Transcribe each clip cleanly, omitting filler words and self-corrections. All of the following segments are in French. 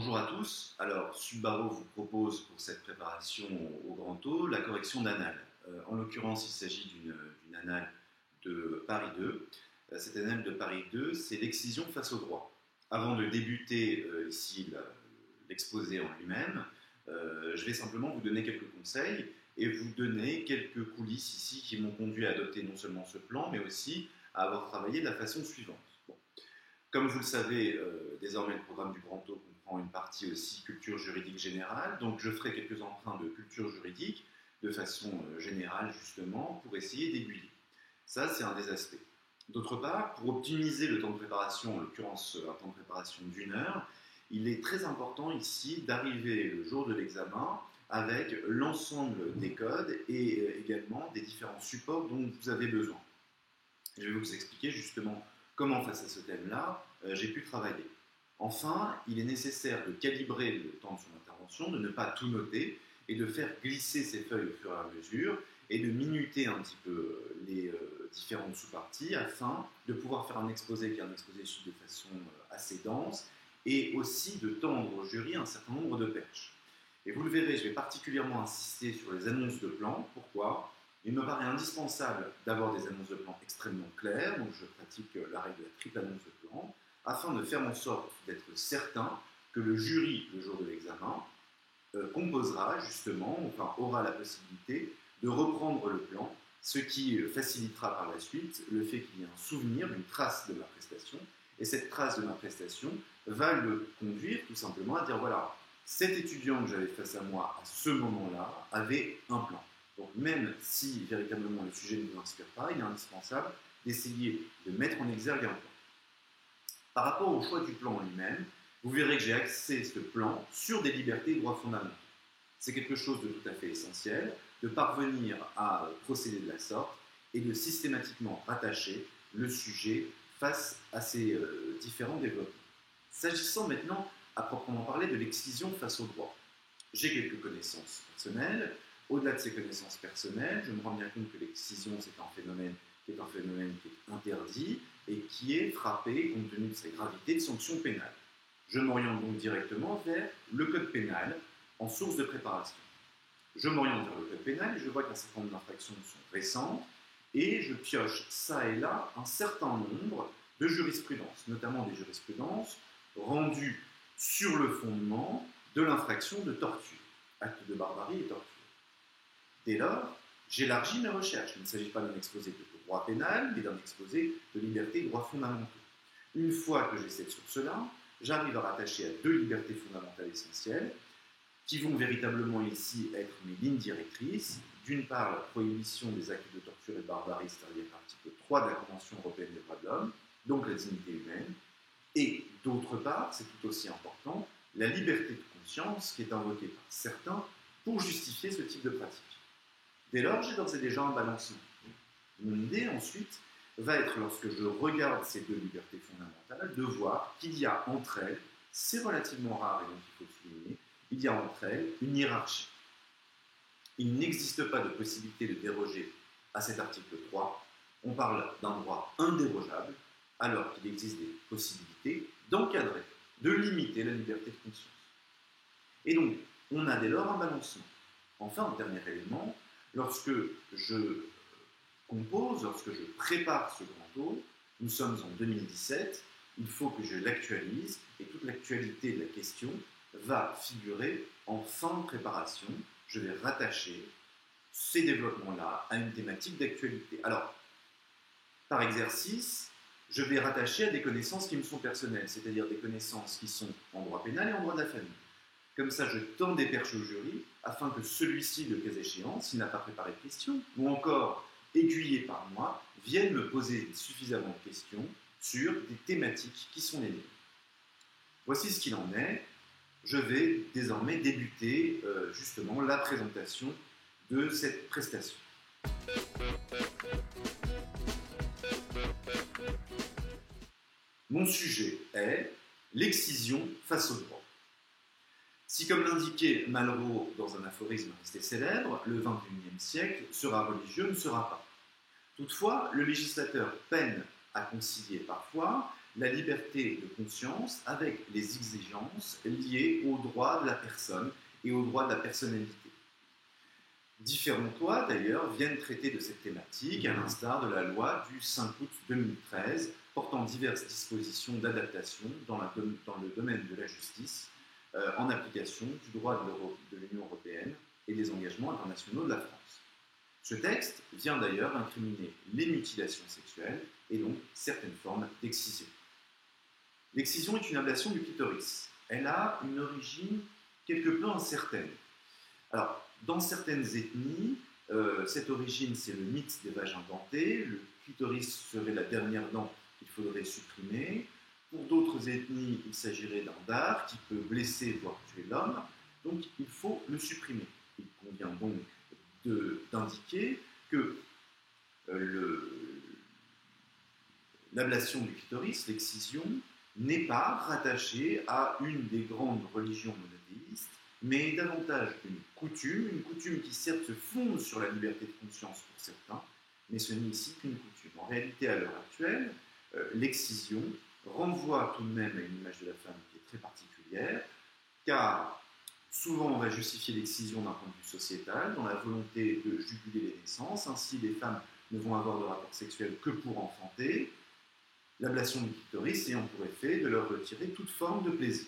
Bonjour à tous. Alors, Subbaro vous propose pour cette préparation au grand O la correction d'annales. En l'occurrence, il s'agit d'une annale de Paris 2. Cette annale de Paris 2, c'est l'excision face au droit. Avant de débuter ici l'exposé en lui-même, je vais simplement vous donner quelques conseils et vous donner quelques coulisses ici qui m'ont conduit à adopter non seulement ce plan, mais aussi à avoir travaillé de la façon suivante. Bon. Comme vous le savez, désormais le programme du Grand O comprend une partie aussi culture juridique générale, donc je ferai quelques emprunts de culture juridique de façon générale justement pour essayer d'aiguiller. Ça, c'est un des aspects. D'autre part, pour optimiser le temps de préparation, en l'occurrence un temps de préparation d'1 heure, il est très important ici d'arriver le jour de l'examen avec l'ensemble des codes et également des différents supports dont vous avez besoin. Je vais vous expliquer justement comment, face à ce thème-là, j'ai pu travailler. Enfin, il est nécessaire de calibrer le temps de son intervention, de ne pas tout noter et de faire glisser ses feuilles au fur et à mesure et de minuter un petit peu les différentes sous-parties afin de pouvoir faire un exposé qui est un exposé de façon assez dense et aussi de tendre au jury un certain nombre de perches. Et vous le verrez, je vais particulièrement insister sur les annonces de plan. Pourquoi ? Il me paraît indispensable d'avoir des annonces de plan extrêmement claires, donc je pratique la règle de la triple annonce de plan, afin de faire en sorte d'être certain que le jury, le jour de l'examen, composera justement, enfin aura la possibilité de reprendre le plan, ce qui facilitera par la suite le fait qu'il y ait un souvenir, une trace de ma prestation, et cette trace de ma prestation va le conduire tout simplement à dire voilà, cet étudiant que j'avais face à moi à ce moment-là avait un plan. Donc même si véritablement le sujet ne vous inspire pas, il est indispensable d'essayer de mettre en exergue un plan. Par rapport au choix du plan en lui-même, vous verrez que j'ai axé ce plan sur des libertés et droits fondamentaux. C'est quelque chose de tout à fait essentiel, de parvenir à procéder de la sorte et de systématiquement rattacher le sujet face à ces différents développements. S'agissant maintenant, à proprement parler, de l'excision face au droit, j'ai quelques connaissances personnelles. Au-delà de ces connaissances personnelles, je me rends bien compte que l'excision, c'est un phénomène qui est interdit et qui est frappé, compte tenu de sa gravité, de sanctions pénales. Je m'oriente donc directement vers le code pénal en source de préparation. Je m'oriente vers le code pénal et je vois qu'un certain nombre d'infractions sont récentes et je pioche ça et là un certain nombre de jurisprudences, notamment des jurisprudences rendues sur le fondement de l'infraction de torture, acte de barbarie et torture. Dès lors, j'élargis mes recherches. Il ne s'agit pas d'un exposé de droit pénal, mais d'un exposé de liberté et droits fondamentaux. Une fois que j'ai cette source-là, j'arrive à rattacher à deux libertés fondamentales essentielles, qui vont véritablement ici être mes lignes directrices. D'une part, la prohibition des actes de torture et de barbarie, c'est-à-dire l'article 3 de la Convention européenne des droits de l'homme, donc la dignité humaine. Et d'autre part, c'est tout aussi important, la liberté de conscience qui est invoquée par certains pour justifier ce type de pratique. Dès lors, j'ai d'ores et déjà un balancement. Mon idée ensuite va être, lorsque je regarde ces deux libertés fondamentales, de voir qu'il y a entre elles, c'est relativement rare et donc il faut le souligner, il y a entre elles une hiérarchie. Il n'existe pas de possibilité de déroger à cet article 3. On parle d'un droit indérogeable, alors qu'il existe des possibilités d'encadrer, de limiter la liberté de conscience. Et donc, on a dès lors un balancement. Enfin, un dernier élément, lorsque je compose, lorsque je prépare ce grand O, nous sommes en 2017, il faut que je l'actualise et toute l'actualité de la question va figurer en fin de préparation. Je vais rattacher ces développements-là à une thématique d'actualité. Alors, par exercice, je vais rattacher à des connaissances qui me sont personnelles, c'est-à-dire des connaissances qui sont en droit pénal et en droit de la famille. Comme ça, je tends des perches au jury afin que celui-ci, le cas échéant, s'il n'a pas préparé de questions, ou encore aiguillé par moi, vienne me poser suffisamment de questions sur des thématiques qui sont les miennes. Voici ce qu'il en est. Je vais désormais débuter justement la présentation de cette prestation. Mon sujet est l'excision face au droit. Si, comme l'indiquait Malraux dans un aphorisme resté célèbre, le XXIe siècle sera religieux, ne sera pas. Toutefois, le législateur peine à concilier parfois la liberté de conscience avec les exigences liées aux droits de la personne et aux droits de la personnalité. Différentes lois, d'ailleurs, viennent traiter de cette thématique, à l'instar de la loi du 5 août 2013 portant diverses dispositions d'adaptation dans le domaine de la justice en application du droit de l'Union européenne et des engagements internationaux de la France. Ce texte vient d'ailleurs incriminer les mutilations sexuelles et donc certaines formes d'excision. L'excision est une ablation du clitoris. Elle a une origine quelque peu incertaine. Alors, dans certaines ethnies, cette origine, c'est le mythe des vagins dentés. Le clitoris serait la dernière dent qu'il faudrait supprimer. Pour d'autres ethnies, il s'agirait d'un dard qui peut blesser, voire tuer l'homme. Donc, il faut le supprimer. Il convient donc d'indiquer que l'ablation du clitoris, l'excision, n'est pas rattachée à une des grandes religions monothéistes, mais davantage une coutume qui certes se fonde sur la liberté de conscience pour certains, mais ce n'est ici qu'une coutume. En réalité, à l'heure actuelle, l'excision renvoie tout de même à une image de la femme qui est très particulière, car souvent on va justifier l'excision d'un point de vue sociétal, dans la volonté de juguler les naissances. Ainsi, les femmes ne vont avoir de rapports sexuels que pour enfanter, l'ablation du clitoris ayant pour effet de leur retirer toute forme de plaisir.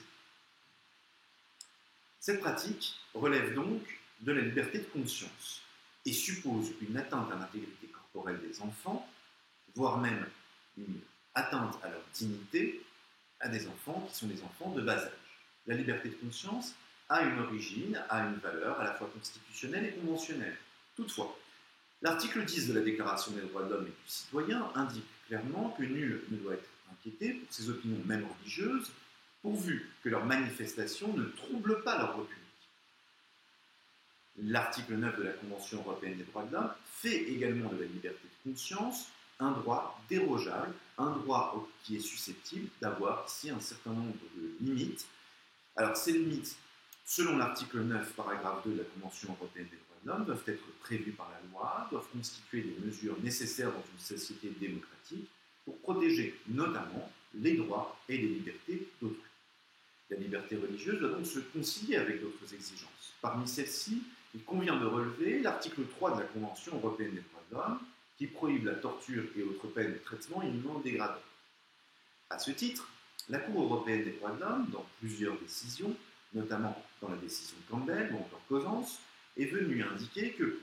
Cette pratique relève donc de la liberté de conscience et suppose une atteinte à l'intégrité corporelle des enfants, voire même une atteinte à leur dignité à des enfants qui sont des enfants de bas âge. La liberté de conscience a une origine, a une valeur à la fois constitutionnelle et conventionnelle. Toutefois, l'article 10 de la Déclaration des droits de l'homme et du citoyen indique clairement que nul ne doit être inquiété pour ses opinions même religieuses, pourvu que leurs manifestations ne troublent pas l'ordre public. L'article 9 de la Convention européenne des droits de l'homme fait également de la liberté de conscience un droit dérogeable, un droit qui est susceptible d'avoir ici un certain nombre de limites. Alors ces limites, selon l'article 9, paragraphe 2 de la Convention européenne des droits de l'homme, doivent être prévues par la loi, doivent constituer des mesures nécessaires dans une société démocratique pour protéger notamment les droits et les libertés d'autrui. La liberté religieuse doit donc se concilier avec d'autres exigences. Parmi celles-ci, il convient de relever l'article 3 de la Convention européenne des droits de l'homme, qui prohibe la torture et autres peines de traitement inhumains dégradants. À ce titre, la Cour européenne des droits de l'homme, dans plusieurs décisions, notamment dans la décision Campbell ou encore Cosens, est venue indiquer que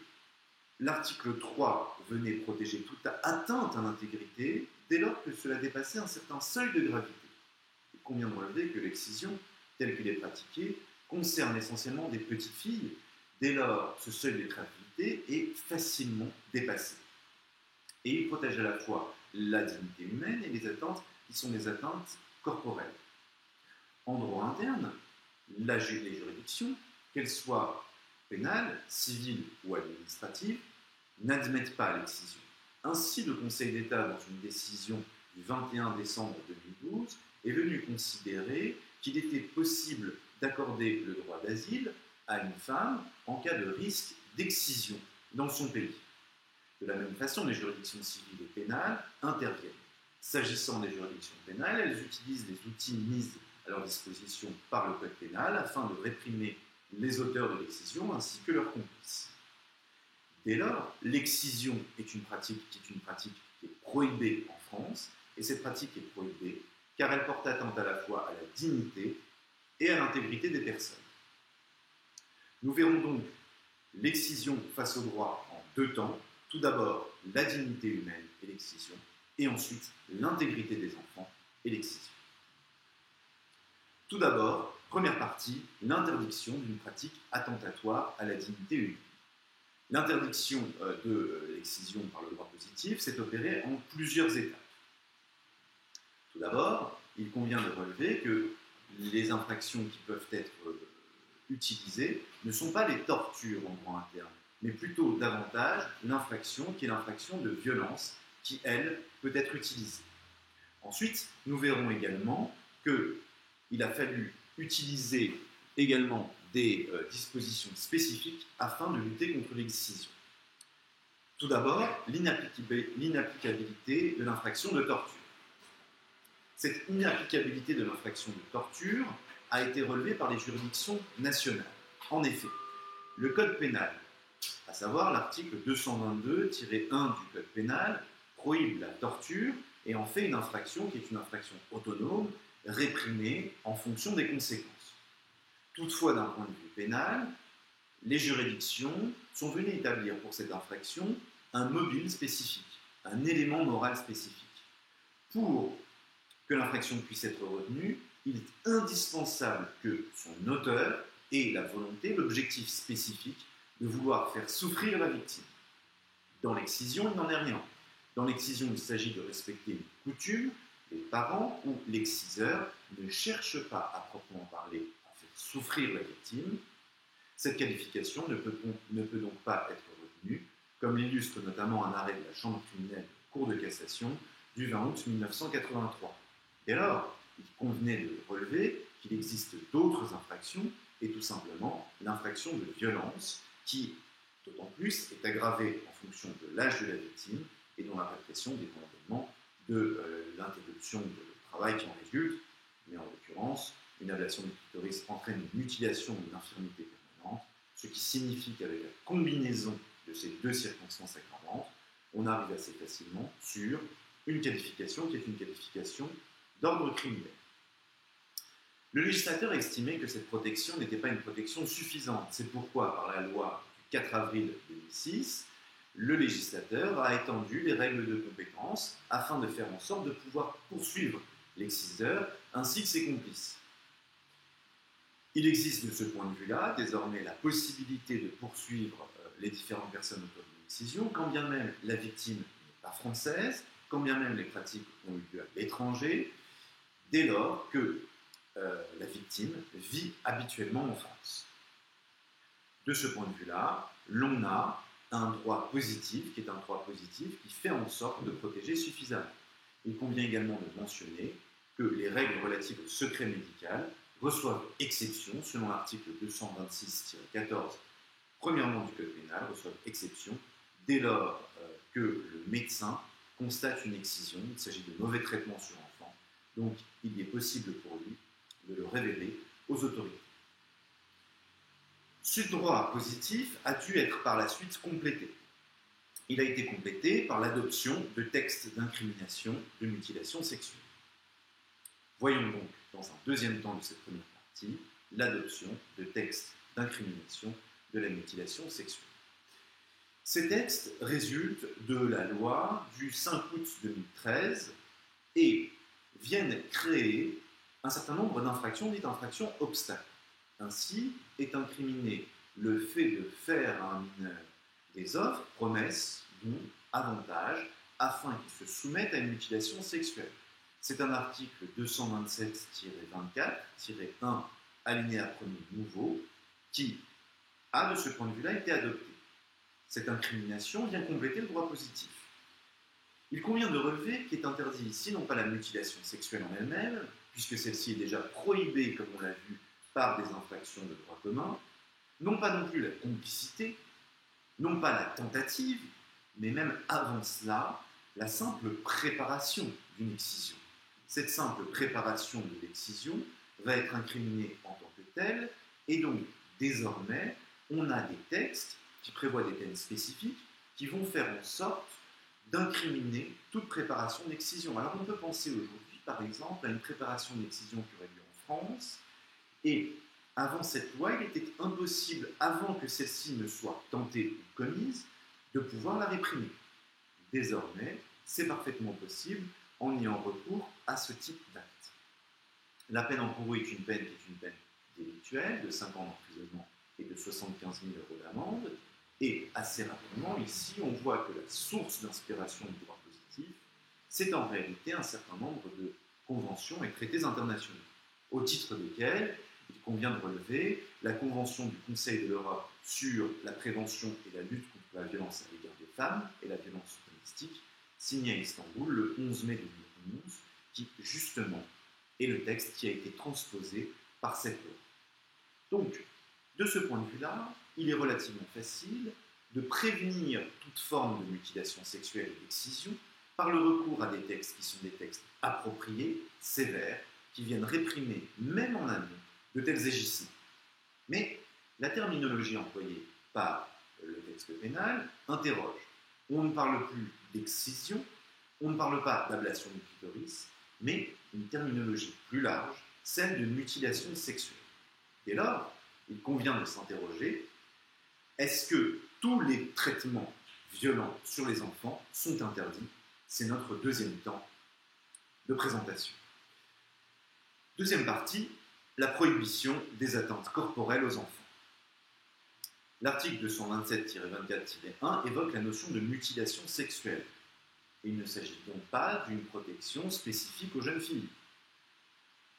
l'article 3 venait protéger toute atteinte à l'intégrité dès lors que cela dépassait un certain seuil de gravité. Il convient de relever que l'excision, telle qu'elle est pratiquée, concerne essentiellement des petites filles. Dès lors, ce seuil de gravité est facilement dépassé. Et il protège à la fois la dignité humaine et les atteintes qui sont des atteintes corporelles. En droit interne, les juridictions, qu'elles soient pénales, civiles ou administratives, n'admettent pas l'excision. Ainsi, le Conseil d'État, dans une décision du 21 décembre 2012, est venu considérer qu'il était possible d'accorder le droit d'asile à une femme en cas de risque d'excision dans son pays. De la même façon, les juridictions civiles et pénales interviennent. S'agissant des juridictions pénales, elles utilisent les outils mis à leur disposition par le Code pénal afin de réprimer les auteurs de l'excision ainsi que leurs complices. Dès lors, l'excision est une pratique qui est prohibée en France, et cette pratique est prohibée car elle porte atteinte à la fois à la dignité et à l'intégrité des personnes. Nous verrons donc l'excision face au droit en deux temps. Tout d'abord, la dignité humaine et l'excision, et ensuite l'intégrité des enfants et l'excision. Tout d'abord, première partie, l'interdiction d'une pratique attentatoire à la dignité humaine. L'interdiction de l'excision par le droit positif s'est opérée en plusieurs étapes. Tout d'abord, il convient de relever que les infractions qui peuvent être utilisées ne sont pas les tortures en droit interne, mais plutôt davantage l'infraction qui est l'infraction de violence qui, elle, peut être utilisée. Ensuite, nous verrons également qu'il a fallu utiliser également des dispositions spécifiques afin de lutter contre l'excision. Tout d'abord, l'inapplicabilité de l'infraction de torture. Cette inapplicabilité de l'infraction de torture a été relevée par les juridictions nationales. En effet, le Code pénal, à savoir l'article 222-1 du Code pénal, prohibe la torture et en fait une infraction qui est une infraction autonome, réprimée en fonction des conséquences. Toutefois, d'un point de vue pénal, les juridictions sont venues établir pour cette infraction un mobile spécifique, un élément moral spécifique. Pour que l'infraction puisse être retenue, il est indispensable que son auteur ait la volonté, l'objectif spécifique de vouloir faire souffrir la victime. Dans l'excision, il n'en est rien. Dans l'excision, il s'agit de respecter une coutume. Les parents ou l'exciseur ne cherchent pas à proprement parler à faire souffrir la victime. Cette qualification ne peut donc pas être retenue, comme l'illustre notamment un arrêt de la Chambre criminelle de Cour de cassation du 20 août 1983. Dès lors, il convenait de relever qu'il existe d'autres infractions, et tout simplement l'infraction de violence, qui, d'autant plus, est aggravée en fonction de l'âge de la victime et dont la répression dépend également de l'interruption de travail qui en résulte, mais en l'occurrence, une ablation du clitoris entraîne une mutilation ou une infirmité permanente, ce qui signifie qu'avec la combinaison de ces deux circonstances aggravantes, on arrive assez facilement sur une qualification qui est une qualification d'ordre criminel. Le législateur estimait que cette protection n'était pas une protection suffisante. C'est pourquoi, par la loi du 4 avril 2006, le législateur a étendu les règles de compétence afin de faire en sorte de pouvoir poursuivre l'exciseur ainsi que ses complices. Il existe de ce point de vue-là désormais la possibilité de poursuivre les différentes personnes autour de l'excision, quand bien même la victime n'est pas française, quand bien même les pratiques ont eu lieu à l'étranger, dès lors que la victime vit habituellement en France. De ce point de vue-là, l'on a un droit positif, qui est un droit positif qui fait en sorte de protéger suffisamment. Il convient également de mentionner que les règles relatives au secret médical reçoivent exception, selon l'article 226-14, premièrement du Code pénal, reçoivent exception dès lors que le médecin constate une excision, il s'agit de mauvais traitements sur enfant, donc il est possible pour lui de le révéler aux autorités. Ce droit positif a dû être par la suite complété. Il a été complété par l'adoption de textes d'incrimination de mutilation sexuelle. Voyons donc, dans un deuxième temps de cette première partie, l'adoption de textes d'incrimination de la mutilation sexuelle. Ces textes résultent de la loi du 5 août 2013 et viennent créer un certain nombre d'infractions dites infractions obstacles. Ainsi est incriminé le fait de faire à un mineur des offres, promesses, dons, avantages, afin qu'il se soumette à une mutilation sexuelle. C'est un article 227-24-1, alinéa 1er nouveau, qui a, de ce point de vue-là, été adopté. Cette incrimination vient compléter le droit positif. Il convient de relever qu'il est interdit ici non pas la mutilation sexuelle en elle-même, puisque celle-ci est déjà prohibée, comme on l'a vu, par des infractions de droit commun, non pas non plus la complicité, non pas la tentative, mais même avant cela, la simple préparation d'une excision. Cette simple préparation de l'excision va être incriminée en tant que telle, et donc désormais, on a des textes qui prévoient des peines spécifiques qui vont faire en sorte d'incriminer toute préparation d'excision. Alors on peut penser aujourd'hui, par exemple, à une préparation d'excision qui aurait lieu en France, et avant cette loi, il était impossible, avant que celle-ci ne soit tentée ou commise, de pouvoir la réprimer. Désormais, c'est parfaitement possible en ayant recours à ce type d'acte. La peine encourue est une peine qui est une peine délictuelle, de 5 ans d'emprisonnement et de 75 000 € d'amende. Et assez rapidement, ici, on voit que la source d'inspiration du droit positif, c'est en réalité un certain nombre de conventions et traités internationaux, au titre desquels il convient de relever la Convention du Conseil de l'Europe sur la prévention et la lutte contre la violence à l'égard des femmes et la violence domestique, signée à Istanbul le 11 mai 2011, qui, justement, est le texte qui a été transposé par cette loi. Donc, de ce point de vue-là, il est relativement facile de prévenir toute forme de mutilation sexuelle et d'excision par le recours à des textes qui sont des textes appropriés, sévères, qui viennent réprimer, même en amont, de tels agissements. Mais la terminologie employée par le texte pénal interroge. On ne parle plus d'excision, on ne parle pas d'ablation du clitoris, mais une terminologie plus large, celle de mutilation sexuelle. Dès lors, il convient de s'interroger, est-ce que tous les traitements violents sur les enfants sont interdits? C'est notre deuxième temps de présentation. Deuxième partie, la prohibition des atteintes corporelles aux enfants. L'article 227-24-1 évoque la notion de mutilation sexuelle. Il ne s'agit donc pas d'une protection spécifique aux jeunes filles.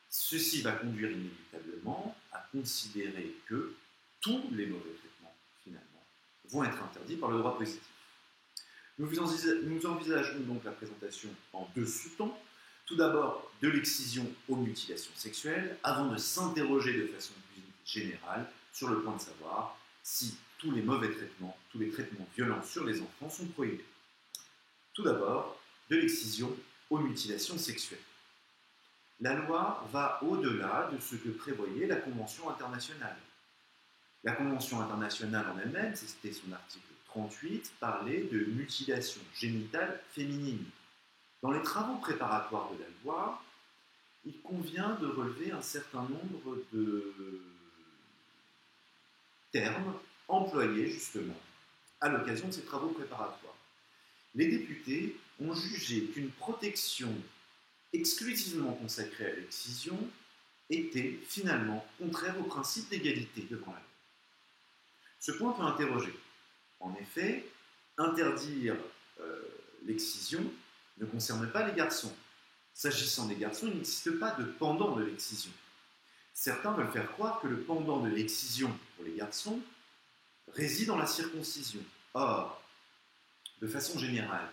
Ceci va conduire inévitablement à considérer que tous les mauvais traitements, finalement, vont être interdits par le droit positif. Nous envisageons donc la présentation en deux sous-temps. Tout d'abord, de l'excision aux mutilations sexuelles, avant de s'interroger de façon plus générale sur le point de savoir si tous les mauvais traitements, tous les traitements violents sur les enfants sont prohibés. Tout d'abord, de l'excision aux mutilations sexuelles. La loi va au-delà de ce que prévoyait la Convention internationale. La Convention internationale en elle-même, c'était son article 38, parlait de mutilation génitale féminine. Dans les travaux préparatoires de la loi, il convient de relever un certain nombre de termes employés justement à l'occasion de ces travaux préparatoires. Les députés ont jugé qu'une protection exclusivement consacrée à l'excision était finalement contraire au principe d'égalité devant la loi. Ce point peut interroger. En effet, interdire l'excision ne concerne pas les garçons. S'agissant des garçons, il n'existe pas de pendant de l'excision. Certains veulent faire croire que le pendant de l'excision pour les garçons réside dans la circoncision. Or, de façon générale,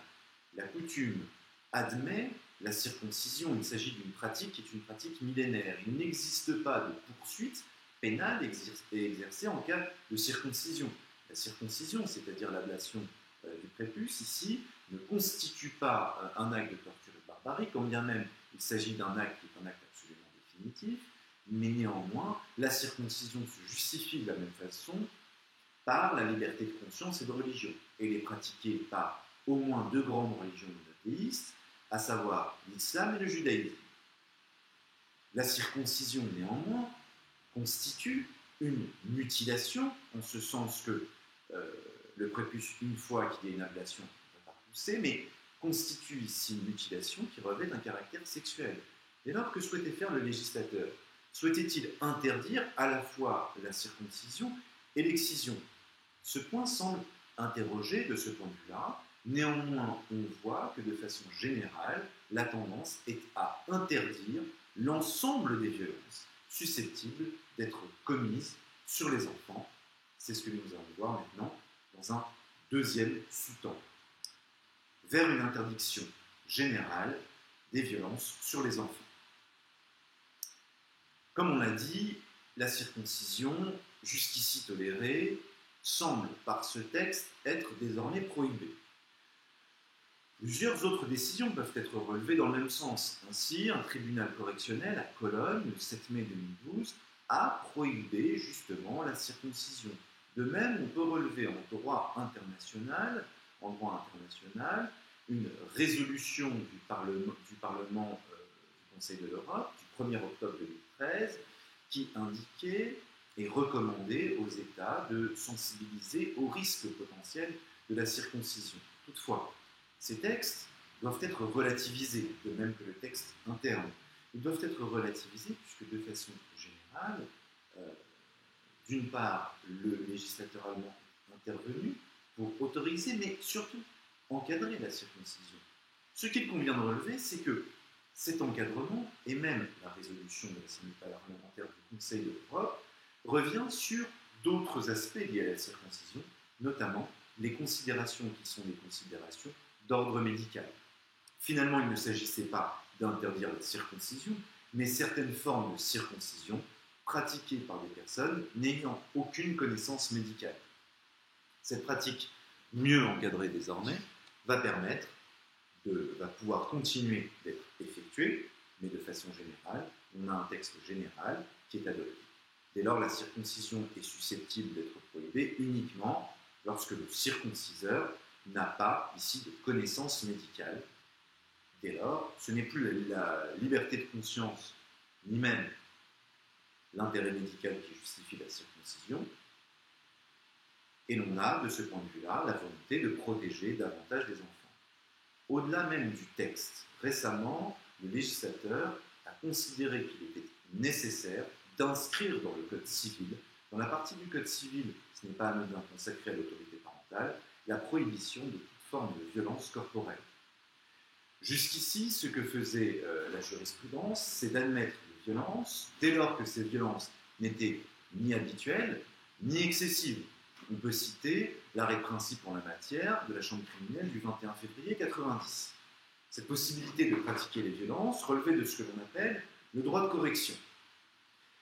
la coutume admet la circoncision. Il s'agit d'une pratique qui est une pratique millénaire. Il n'existe pas de poursuite pénale exercée en cas de circoncision. La circoncision, c'est-à-dire l'ablation du prépuce, ici, ne constitue pas un acte de torture et de barbarie, quand bien même il s'agit d'un acte qui est un acte absolument définitif, mais néanmoins, la circoncision se justifie de la même façon par la liberté de conscience et de religion. Elle est pratiquée par au moins deux grandes religions monothéistes, à savoir l'islam et le judaïsme. La circoncision, néanmoins, constitue une mutilation, en ce sens que le prépuce, une fois qu'il y a une ablation, ne va pas pousser, mais constitue ici une mutilation qui revêt d'un caractère sexuel. Dès lors, que souhaitait faire le législateur? Souhaitait-il interdire à la fois la circoncision et l'excision? Ce point semble interrogé de ce point de vue-là. Néanmoins, on voit que de façon générale, la tendance est à interdire l'ensemble des violences susceptibles d'être commises sur les enfants. C'est ce que nous allons voir maintenant dans un deuxième sous-temps, vers une interdiction générale des violences sur les enfants. Comme on l'a dit, la circoncision, jusqu'ici tolérée, semble par ce texte être désormais prohibée. Plusieurs autres décisions peuvent être relevées dans le même sens. Ainsi, un tribunal correctionnel à Cologne, le 7 mai 2012, a prohibé justement la circoncision. De même, on peut relever en droit international, une résolution du Parlement du Conseil de l'Europe du 1er octobre 2013 qui indiquait et recommandait aux États de sensibiliser aux risques potentiels de la circoncision. Toutefois, ces textes doivent être relativisés, de même que le texte interne. Ils doivent être relativisés puisque de façon générale, d'une part, le législateur allemand est intervenu pour autoriser, mais surtout encadrer la circoncision. Ce qu'il convient de relever, c'est que cet encadrement, et même la résolution de l'Assemblée parlementaire du Conseil de l'Europe, revient sur d'autres aspects liés à la circoncision, notamment les considérations qui sont des considérations d'ordre médical. Finalement, il ne s'agissait pas d'interdire la circoncision, mais certaines formes de circoncision pratiquées par des personnes n'ayant aucune connaissance médicale. Cette pratique, mieux encadrée désormais, va pouvoir continuer d'être effectuée, mais de façon générale. On a un texte général qui est adopté. Dès lors, la circoncision est susceptible d'être prohibée uniquement lorsque le circonciseur n'a pas ici de connaissance médicale. Dès lors, ce n'est plus la liberté de conscience, ni même l'intérêt médical qui justifie la circoncision, et l'on a, de ce point de vue-là, la volonté de protéger davantage les enfants. Au-delà même du texte, récemment, le législateur a considéré qu'il était nécessaire d'inscrire dans le Code civil, dans la partie du Code civil, ce n'est pas anodin, consacrée à l'autorité parentale, la prohibition de toute forme de violence corporelle. Jusqu'ici, ce que faisait la jurisprudence, c'est d'admettre les violences dès lors que ces violences n'étaient ni habituelles, ni excessives. On peut citer l'arrêt principe en la matière de la Chambre criminelle du 21 février 1990. Cette possibilité de pratiquer les violences relevait de ce que l'on appelle le droit de correction.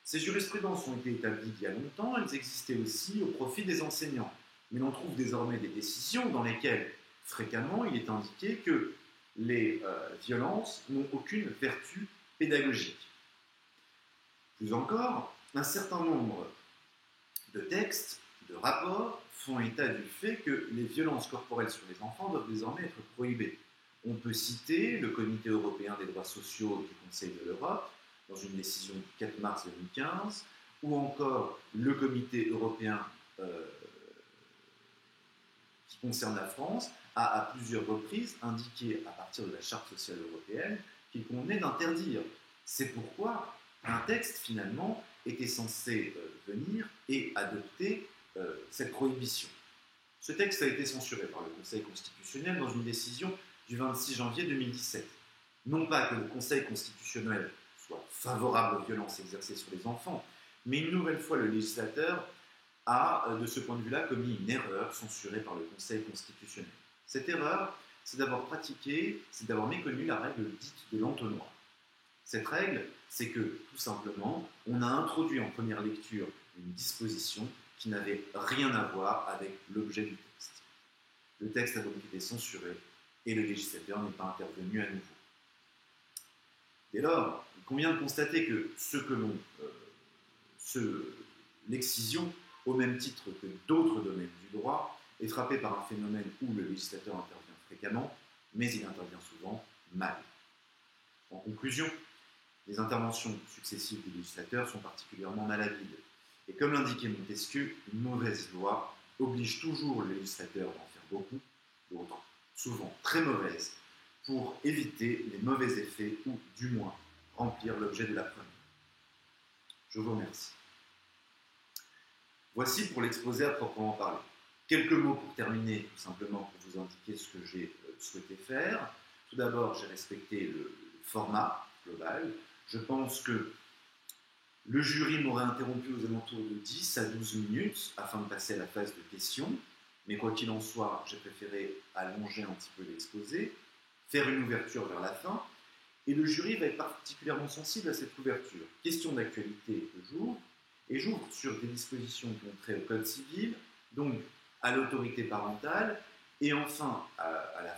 Ces jurisprudences ont été établies il y a longtemps, elles existaient aussi au profit des enseignants. Mais l'on trouve désormais des décisions dans lesquelles, fréquemment, il est indiqué que les violences n'ont aucune vertu pédagogique. Plus encore, un certain nombre de textes, de rapports, font état du fait que les violences corporelles sur les enfants doivent désormais être prohibées. On peut citer le Comité européen des droits sociaux du Conseil de l'Europe, dans une décision du 4 mars 2015, ou encore le Comité européen qui concerne la France, a à plusieurs reprises indiqué à partir de la Charte sociale européenne qu'il convenait d'interdire. C'est pourquoi un texte, finalement, était censé venir et adopter cette prohibition. Ce texte a été censuré par le Conseil constitutionnel dans une décision du 26 janvier 2017. Non pas que le Conseil constitutionnel soit favorable aux violences exercées sur les enfants, mais une nouvelle fois le législateur a, de ce point de vue-là, commis une erreur censurée par le Conseil constitutionnel. Cette erreur, c'est d'avoir méconnu la règle dite de l'entonnoir. Cette règle, c'est que, tout simplement, on a introduit en première lecture une disposition qui n'avait rien à voir avec l'objet du texte. Le texte a donc été censuré et le législateur n'est pas intervenu à nouveau. Dès lors, il convient de constater que l'excision, au même titre que d'autres domaines du droit, est frappé par un phénomène où le législateur intervient fréquemment, mais il intervient souvent mal. En conclusion, les interventions successives du législateur sont particulièrement malhabiles. Et comme l'indiquait Montesquieu, une mauvaise loi oblige toujours le législateur d'en faire beaucoup, d'autres souvent très mauvaises, pour éviter les mauvais effets ou, du moins, remplir l'objet de la première. Je vous remercie. Voici pour l'exposé à proprement parler. Quelques mots pour terminer, tout simplement pour vous indiquer ce que j'ai souhaité faire. Tout d'abord, j'ai respecté le format global. Je pense que le jury m'aurait interrompu aux alentours de 10 à 12 minutes afin de passer à la phase de questions. Mais quoi qu'il en soit, j'ai préféré allonger un petit peu l'exposé, faire une ouverture vers la fin. Et le jury va être particulièrement sensible à cette ouverture. Question d'actualité de jour. Et j'ouvre sur des dispositions qui ont trait au Code civil, donc à l'autorité parentale, et enfin, à la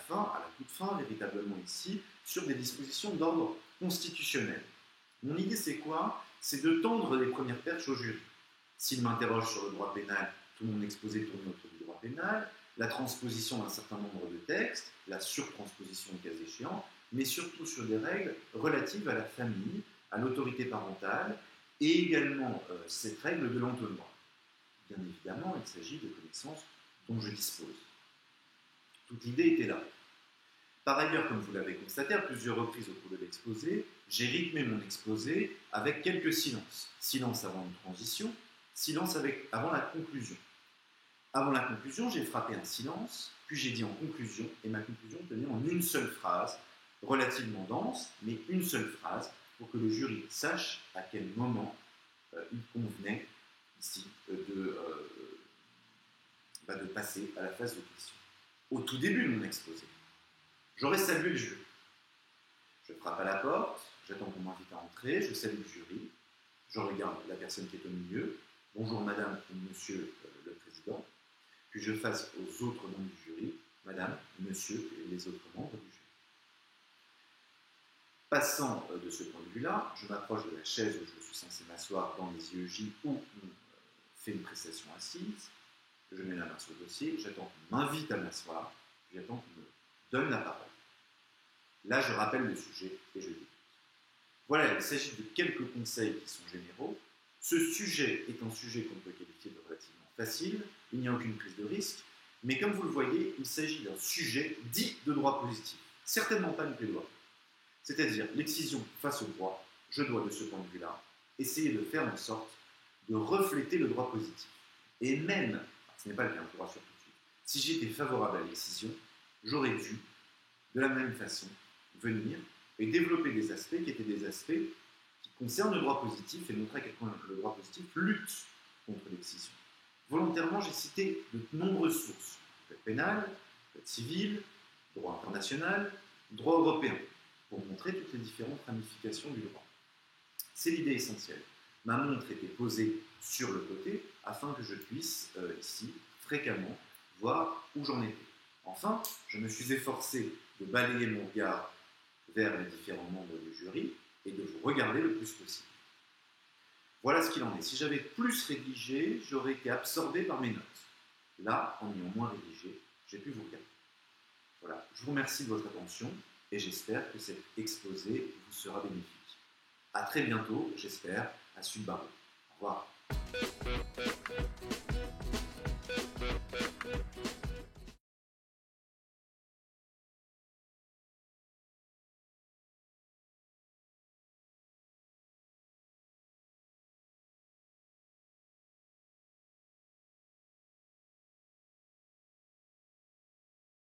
toute fin, véritablement ici, sur des dispositions d'ordre constitutionnel. Mon idée, c'est quoi? C'est de tendre les premières perches au jury. S'il m'interroge sur le droit pénal, tout mon exposé tourne autour du droit pénal, la transposition d'un certain nombre de textes, la surtransposition le cas échéant, mais surtout sur des règles relatives à la famille, à l'autorité parentale, et également cette règle de l'entonnoir. Bien évidemment, il s'agit de connaissances dont je dispose. Toute l'idée était là. Par ailleurs, comme vous l'avez constaté à plusieurs reprises au cours de l'exposé, j'ai rythmé mon exposé avec quelques silences. Silence avant une transition, silence avant la conclusion. Avant la conclusion, j'ai frappé un silence, puis j'ai dit en conclusion, et ma conclusion tenait en une seule phrase, relativement dense, mais une seule phrase, pour que le jury sache à quel moment il convenait ici de passer à la phase de questions. Au tout début de mon exposé, j'aurais salué le jury. Je frappe à la porte, j'attends qu'on m'invite à entrer, je salue le jury, je regarde la personne qui est au milieu. Bonjour madame ou monsieur le président. puis je face aux autres membres du jury, madame, monsieur et les autres membres du jury. Passant de ce point de vue-là, je m'approche de la chaise où je suis censé m'asseoir dans les IEJ où on fait une prestation assise, je mets la main sur le dossier, j'attends qu'on m'invite à m'asseoir, j'attends qu'on me donne la parole. Là, je rappelle le sujet et je débute. Voilà, il s'agit de quelques conseils qui sont généraux. Ce sujet est un sujet qu'on peut qualifier de relativement facile, il n'y a aucune prise de risque, mais comme vous le voyez, il s'agit d'un sujet dit de droit positif, certainement pas une plaidoirie. C'est-à-dire l'excision face au droit, je dois de ce point de vue-là essayer de faire en sorte de refléter le droit positif. Et même, ce n'est pas le cas, je vous rassure tout de suite, si j'étais favorable à l'excision, j'aurais dû, de la même façon, venir et développer des aspects qui étaient des aspects qui concernent le droit positif et montrer à quel point le droit positif lutte contre l'excision. Volontairement, j'ai cité de nombreuses sources, code pénal, code civil, droit international, droit européen, pour montrer toutes les différentes ramifications du droit. C'est l'idée essentielle. Ma montre était posée sur le côté afin que je puisse, ici, fréquemment, voir où j'en étais. Enfin, je me suis efforcé de balayer mon regard vers les différents membres du jury et de vous regarder le plus possible. Voilà ce qu'il en est. Si j'avais plus rédigé, j'aurais été absorbé par mes notes. Là, en ayant moins rédigé, j'ai pu vous regarder. Voilà, je vous remercie de votre attention et j'espère que cet exposé vous sera bénéfique. A très bientôt, j'espère, à Sud Barreau. Au revoir.